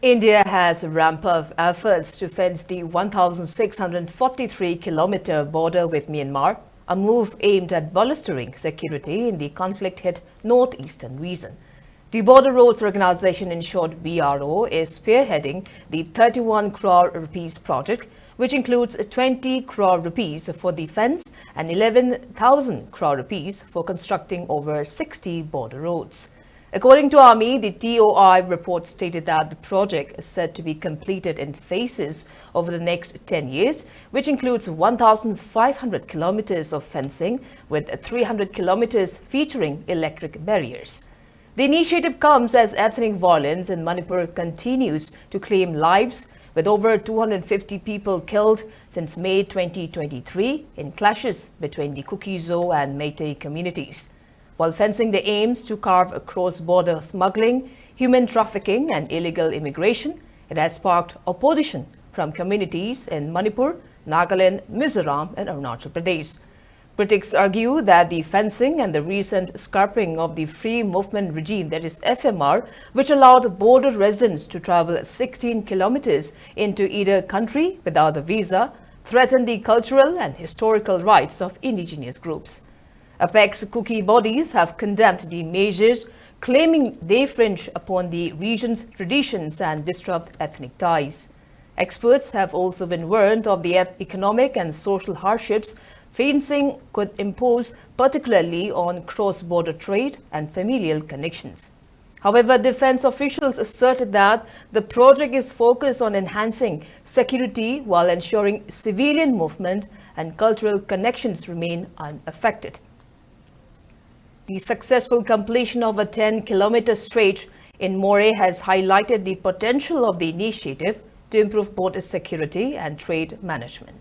India has ramped up efforts to fence the 1,643-kilometer border with Myanmar, a move aimed at bolstering security in the conflict-hit northeastern region. The Border Roads Organization, in short BRO, is spearheading the 31 crore rupees project, which includes 20 crore rupees for the fence and 11,000 crore rupees for constructing over 60 border roads. According to Army, the TOI report stated that the project is said to be completed in phases over the next 10 years, which includes 1,500 kilometers of fencing with 300 kilometers featuring electric barriers. The initiative comes as ethnic violence in Manipur continues to claim lives, with over 250 people killed since May 2023 in clashes between the Kuki-Zo and Meitei communities. While fencing the aims to curb cross-border smuggling, human trafficking and illegal immigration, it has sparked opposition from communities in Manipur, Nagaland, Mizoram and Arunachal Pradesh. Critics argue that the fencing and the recent scrapping of the free movement regime, that is FMR, which allowed border residents to travel 16 kilometers into either country without a visa, threaten the cultural and historical rights of indigenous groups. Apex Kuki bodies have condemned the measures, claiming they infringe upon the region's traditions and disrupt ethnic ties. Experts have also been warned of the economic and social hardships fencing could impose, particularly on cross-border trade and familial connections. However, defense officials asserted that the project is focused on enhancing security while ensuring civilian movement and cultural connections remain unaffected. The successful completion of a 10-kilometer stretch in Moreh has highlighted the potential of the initiative to improve border security and trade management.